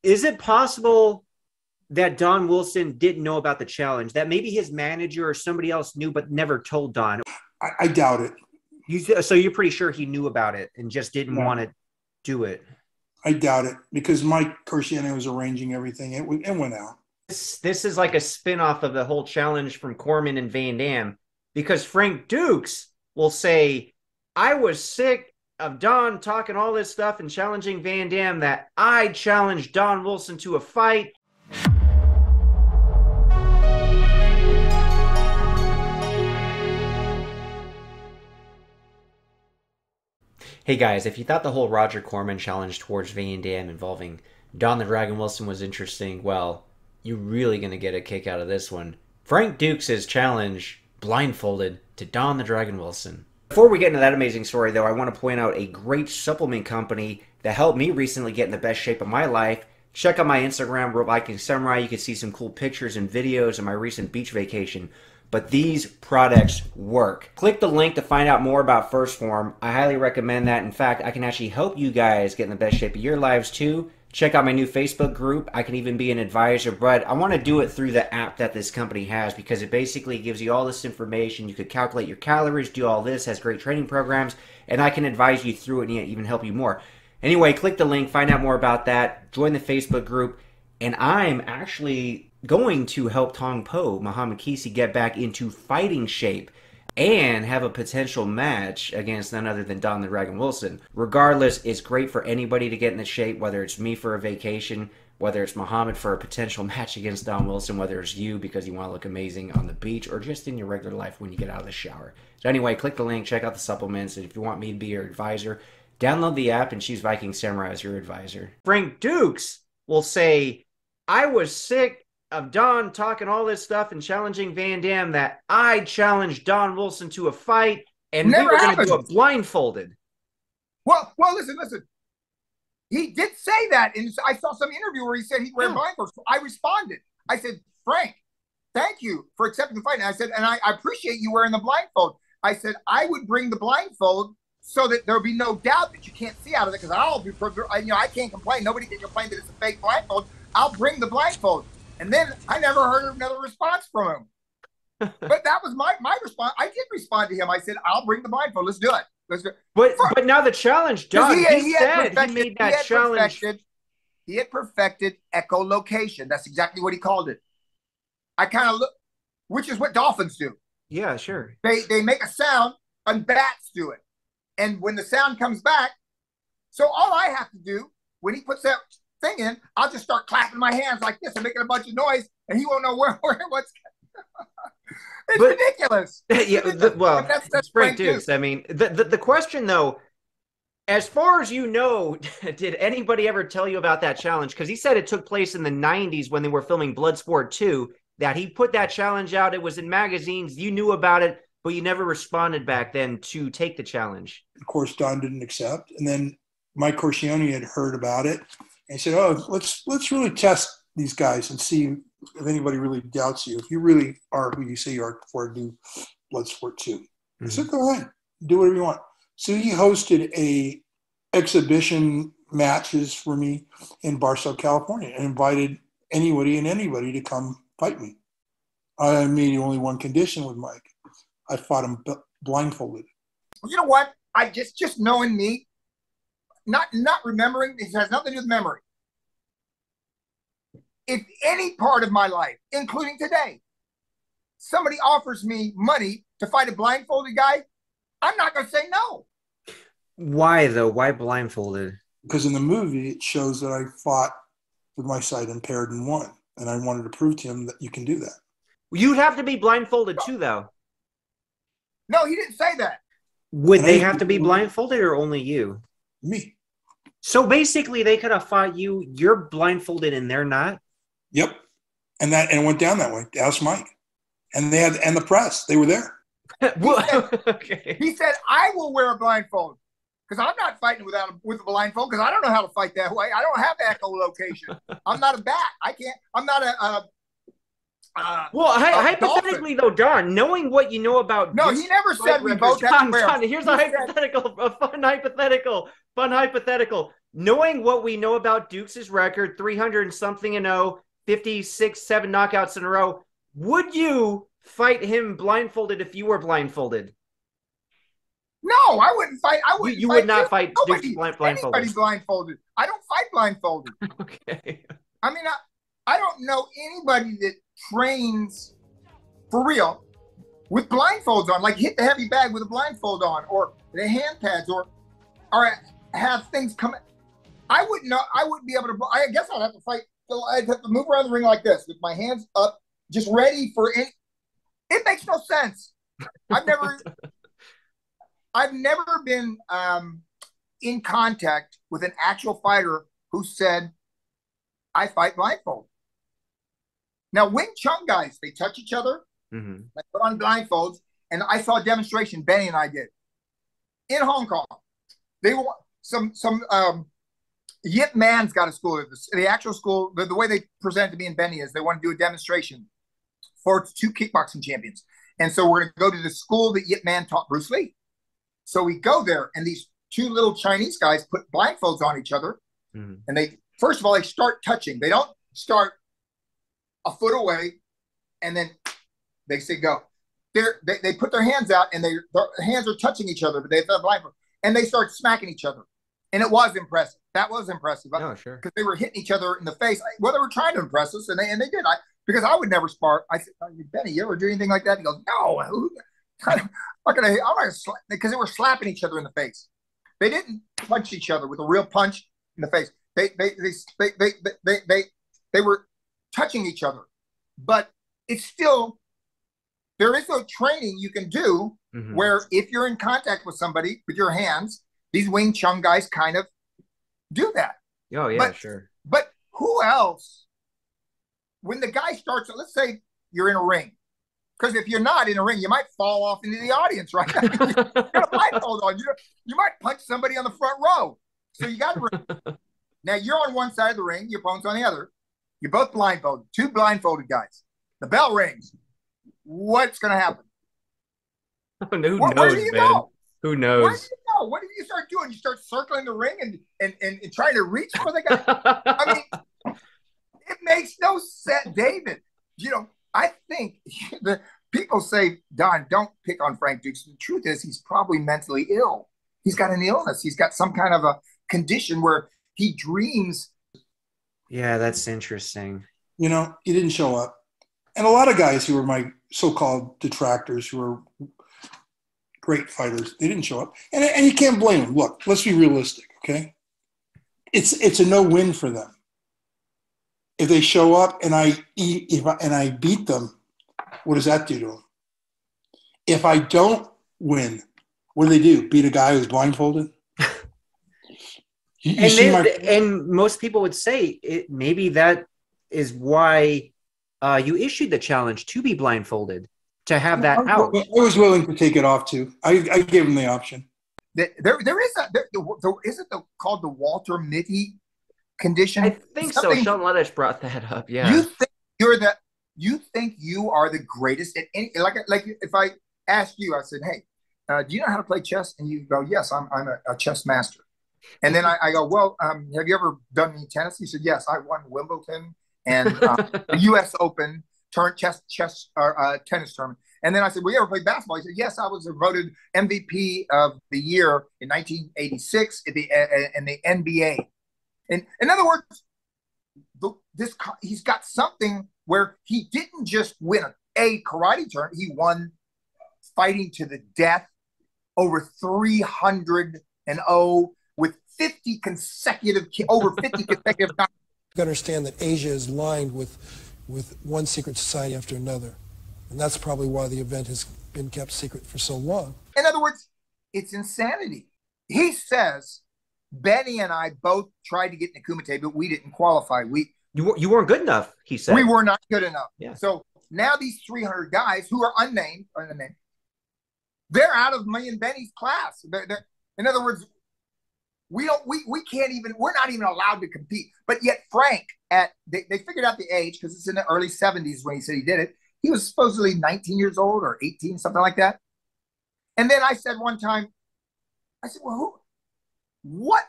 Is it possible that Don Wilson didn't know about the challenge, that maybe his manager or somebody else knew but never told Don? I doubt it. So you're pretty sure he knew about it and just didn't want to do it? I doubt it, because Mike Corsiani was arranging everything. It went out. This is like a spinoff of the whole challenge from Corman and Van Dam, because Frank Dux will say, I was sick of Don talking all this stuff and challenging Van Dam that I challenged Don Wilson to a fight. Hey guys, if you thought the whole Roger Corman challenge towards Van Dam involving Don the Dragon Wilson was interesting, well, you're really going to get a kick out of this one. Frank Dux' challenge, Blindfolded, to Don the Dragon Wilson. Before we get into that amazing story, though, I want to point out a great supplement company that helped me recently get in the best shape of my life. Check out my Instagram, Viking Samurai. You can see some cool pictures and videos of my recent beach vacation. But these products work. Click the link to find out more about First Form. I highly recommend that. In fact, I can actually help you guys get in the best shape of your lives too. Check out my new Facebook group. I can even be an advisor, but I want to do it through the app that this company has, because it basically gives you all this information. You could calculate your calories, do all this, has great training programs, and I can advise you through it and even help you more. Anyway, click the link, find out more about that, join the Facebook group, and I'm actually going to help Tong Po, Muhammad Kisi, get back into fighting shape and have a potential match against none other than Don the Dragon Wilson. Regardless, it's great for anybody to get in the shape, whether it's me for a vacation, whether it's Muhammad for a potential match against Don Wilson, whether it's you because you want to look amazing on the beach, or just in your regular life when you get out of the shower. So anyway, click the link, check out the supplements, and if you want me to be your advisor, download the app and choose Viking Samurai as your advisor. Frank Dux will say, I was sick of Don talking all this stuff and challenging Van Dam that I challenged Don Wilson to a fight, and we were going to do it blindfolded. Well, listen. He did say that, and I saw some interview where he said he'd wear blindfolds. So I responded. I said, Frank, thank you for accepting the fight. And I said, and I appreciate you wearing the blindfold. I said, I would bring the blindfold so that there'll be no doubt that you can't see out of it, because I'll be, I can't complain. Nobody can complain that it's a fake blindfold. I'll bring the blindfold. And then I never heard another response from him. But that was my response. I did respond to him. I said, I'll bring the blindfold. Let's do it. Let's do it. But now the challenge done. He made that challenge. He had perfected echolocation. That's exactly what he called it. I kind of look, which is what dolphins do. Yeah, sure. They make a sound, and bats do it. And when the sound comes back, so all I have to do when he puts that thing in, I'll just start clapping my hands like this and making a bunch of noise, and he won't know what's. It's ridiculous. Yeah, that's Frank Dux. I mean, the question though, as far as you know, did anybody ever tell you about that challenge? Because he said it took place in the 90s when they were filming Bloodsport 2, that he put that challenge out. It was in magazines. You knew about it, but you never responded back then to take the challenge. Of course, Don didn't accept. And then Mike Corsiani had heard about it and said, oh, let's really test these guys and see if anybody really doubts you. If you really are who you say you are before I do Bloodsport 2. I said, go ahead, do whatever you want. So he hosted a exhibition matches for me in Barstow, California, and invited anybody to come fight me. I made only one condition with Mike. I fought him blindfolded. You know what? I just knowing me, not remembering, it has nothing to do with memory. If any part of my life, including today, somebody offers me money to fight a blindfolded guy, I'm not going to say no. Why, though? Why blindfolded? Because in the movie, it shows that I fought with my sight impaired and won. And I wanted to prove to him that you can do that. You'd have to be blindfolded too, though. No, he didn't say that. Would they have to be blindfolded or only you? Me. So basically, they could have fought you. You're blindfolded and they're not? Yep. And it went down that way. Ask Mike. And the press. They were there. He said, I will wear a blindfold. Because I'm not fighting with a blindfold, because I don't know how to fight that way. I don't have echolocation. I'm not a bat. I can't. I'm not hypothetically, though, Don, knowing what you know about... No, he never said we both have to wear. Don, here's a hypothetical, a fun hypothetical. knowing what we know about Dukes' record, 300 and something and 0, 56, 7 knockouts in a row, would you fight him blindfolded if you were blindfolded? No, I wouldn't fight. I wouldn't. You fight would not fight nobody, Dukes blindfolded. Anybody's blindfolded. I don't fight blindfolded. Okay. I mean, I don't know anybody that trains for real with blindfolds on, like hit the heavy bag with a blindfold on, or the hand pads, or have things come. I wouldn't know. I wouldn't be able to. I guess I'd have to fight. I'd have to move around the ring like this with my hands up, just ready for any. It makes no sense. I've never been in contact with an actual fighter who said, "I fight blindfold." Now, Wing Chun guys, they touch each other, Mm-hmm. they put on blindfolds, and I saw a demonstration Benny and I did in Hong Kong. They were some Yip Man's got a school. The actual school, the way they presented to me and Benny is they want to do a demonstration for 2 kickboxing champions. And so we're going to go to the school that Yip Man taught Bruce Lee. So we go there, and these 2 little Chinese guys put blindfolds on each other. Mm-hmm. And they, first of all, they start touching. They don't start a foot away, and then they say go. They put their hands out, and their hands are touching each other, but they have blindfold. And they start smacking each other. And it was impressive. That was impressive. Oh, sure. Because they were hitting each other in the face. Well, they were trying to impress us, and they did. Because I would never spar. I said, Benny, you ever do anything like that? He goes, no. I'm not gonna because they were slapping each other in the face. They didn't punch each other with a real punch in the face. They were touching each other. But it's still, there is a training you can do where if you're in contact with somebody with your hands, these Wing Chun guys kind of do that. Oh, yeah, sure. But who else, when the guy starts, let's say you're in a ring, because if you're not in a ring, you might fall off into the audience, right? You got a blindfold on. You might punch somebody on the front row. So you got to now you're on one side of the ring, your opponent's on the other. You're both blindfolded, 2 blindfolded guys. The bell rings. What's going to happen? Who knows, man? Know? Who knows? Where do you know? What do you start doing? You start circling the ring and trying to reach for the guy. I mean, it makes no sense, David. You know, I think the people say, Don, don't pick on Frank Dux. The truth is, he's probably mentally ill. He's got an illness. He's got some kind of a condition where he dreams. Yeah, that's interesting. You know, he didn't show up. And a lot of guys who were my so-called detractors, who were great fighters, they didn't show up. And you can't blame them. Look, let's be realistic, okay? It's a no-win for them. If they show up and I beat them, what does that do to them? If I don't win, what do? Beat a guy who's blindfolded? And most people would say maybe that is why you issued the challenge to be blindfolded, to have that out. I was willing to take it off too. I gave him the option. There isn't called the Walter Mitty condition? I think so. Sean Lettish brought that up. Yeah. You think you are the greatest at any, like if I asked you, I said, hey, do you know how to play chess? And you go, yes, I'm a chess master. And then I go, well, have you ever done any tennis? He said, yes, I won Wimbledon and the U.S. Open tennis tournament. And then I said, well, you ever played basketball? He said, yes, I was voted MVP of the year in 1986 in the NBA. And in other words, he's got something where he didn't just win a karate tournament. He won fighting to the death, over 300-0 with 50 consecutive times. You understand that Asia is lined with one secret society after another. And that's probably why the event has been kept secret for so long. In other words, it's insanity. He says, Benny and I both tried to get in the Kumite, but we didn't qualify. You weren't good enough, he said. We were not good enough. Yeah. So now these 300 guys who are unnamed, they're out of me and Benny's class. In other words, we can't even, we're not even allowed to compete. But yet Frank, they figured out the age because it's in the early 70s when he said he did it. He was supposedly 19 years old or 18, something like that. And then I said one time, I said, well, what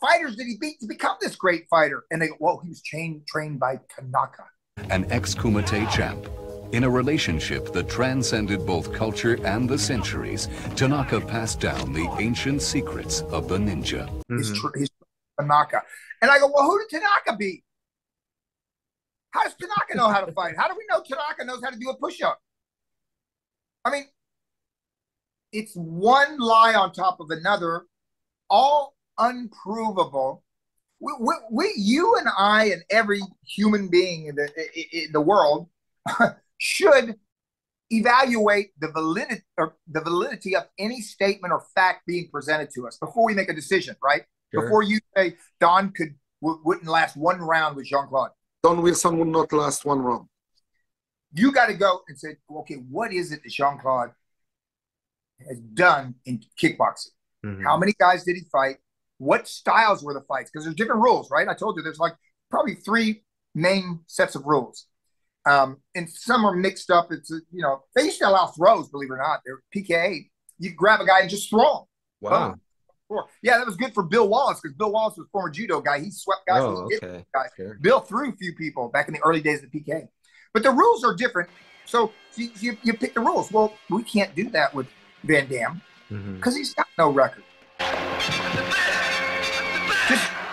fighters did he beat to become this great fighter? And they go, well, he was trained by Tanaka. An ex-Kumite champ. In a relationship that transcended both culture and the centuries, Tanaka passed down the ancient secrets of the ninja. He's Tanaka. And I go, well, who did Tanaka beat? How does Tanaka know how to fight? How do we know Tanaka knows how to do a push-up? I mean, it's one lie on top of another, all unprovable. You and I and every human being in the world should evaluate the validity of any statement or fact being presented to us before we make a decision, right? Sure. Before you say Don wouldn't last one round with Jean-Claude. Don Wilson would not last one round. You got to go and say, okay, what is it that Jean-Claude has done in kickboxing? How many guys did he fight? What styles were the fights? Because there's different rules, right? I told you there's like probably 3 main sets of rules. And some are mixed up. It's, they used to allow throws, believe it or not. They're PKA. You grab a guy and just throw him. Wow. Yeah, that was good for Bill Wallace because Bill Wallace was a former judo guy. He swept guys. Oh, okay. Guys. Sure. Bill threw a few people back in the early days of the PKA. But the rules are different. So you pick the rules. Well, we can't do that with Van Damme because he's got no record.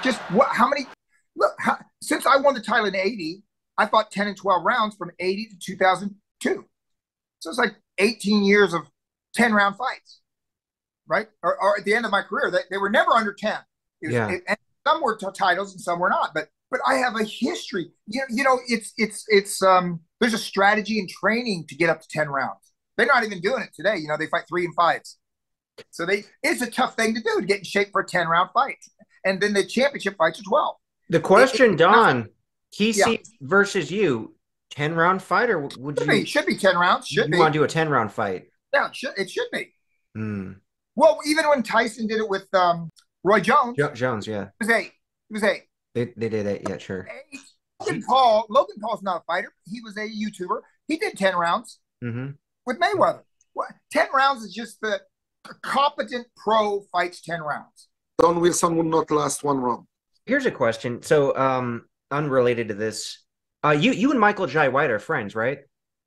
Just what? How many? Look, since I won the title in '80, I fought 10 and 12 rounds from '80 to 2002. So it's like 18 years of 10-round fights, right? Or at the end of my career, they were never under 10. And some were titles and some were not. But I have a history. It's there's a strategy and training to get up to 10 rounds. They're not even doing it today. They fight 3 and 5s. So it's a tough thing to do to get in shape for a 10-round fight. And then the championship fights are 12. The question, Don, Kesey versus you, 10-round fight, or would you? Should be 10 rounds. Should be. You want to do a 10-round fight? Yeah, it should be. Well, even when Tyson did it with Roy Jones. Jones, yeah. It was 8. It was 8. They did 8, yeah, sure. 8. Logan Paul's not a fighter. He was a YouTuber. He did 10 rounds with Mayweather. 10 rounds is just the competent pro fights 10 rounds. Don Wilson would not last one round. Here's a question. So, unrelated to this, you and Michael Jai White are friends, right?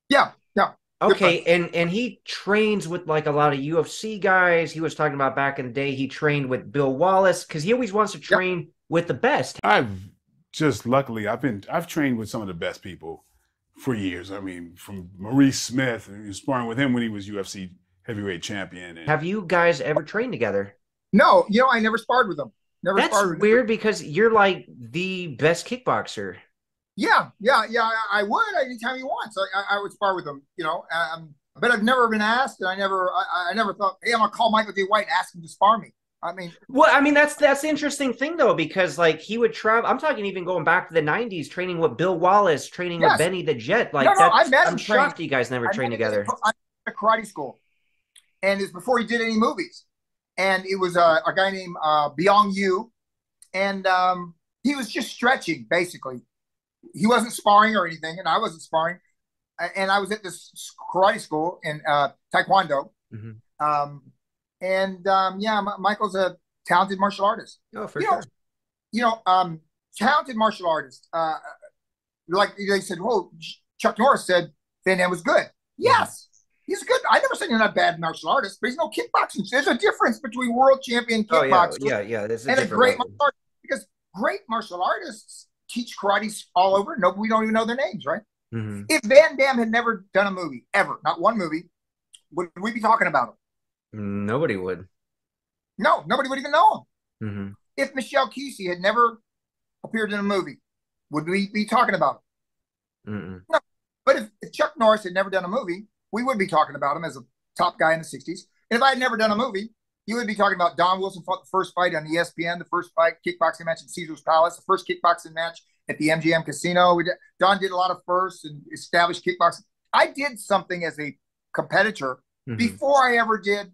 Yeah. Okay, and he trains with like a lot of UFC guys. He was talking about back in the day he trained with Bill Wallace because he always wants to train with the best. Luckily I've trained with some of the best people for years. I mean, from Maurice Smith, sparring with him when he was UFC heavyweight champion. Have you guys ever trained together? No, I never sparred with him. That's weird because you're like the best kickboxer. Yeah. I would anytime he wants. I would spar with him, but I've never been asked, and I never thought, hey, I'm gonna call Michael J. White and ask him to spar me. That's the interesting thing though, because like he would travel. I'm talking even going back to the '90s, training with Bill Wallace, training with Benny the Jet. Like I met him. I'm shocked you guys never trained together. I went to karate school, and it's before he did any movies. And it was a guy named Byung Yu, and he was just stretching basically. He wasn't sparring or anything, and I wasn't sparring. And I was at this karate school in Taekwondo. Michael's a talented martial artist. Oh, for sure. Talented martial artist. Like they said, well, Chuck Norris said Van Damme was good. Yes, he's good. I never said you're not a bad martial artist, but he's no kickboxing. There's a difference between world champion kickboxing and a great martial artist. Because great martial artists teach karate all over. No, we don't even know their names, right? If Van Damme had never done a movie, ever, not one movie, would we be talking about him? Nobody would. No, nobody would even know him. If Michelle Kesey had never appeared in a movie, would we be talking about him? No. But if Chuck Norris had never done a movie, we would be talking about him as a top guy in the 60s. And if I had never done a movie, you would be talking about Don Wilson fought the first fight on ESPN, the first fight kickboxing match at Caesar's Palace, the first kickboxing match at the MGM Casino. Don did a lot of firsts and established kickboxing. I did something as a competitor before I ever did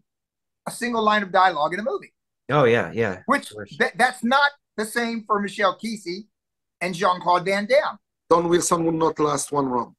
a single line of dialogue in a movie. Oh, yeah. Which that's not the same for Michelle Kesey and Jean-Claude Van Damme. Don Wilson would not last one round.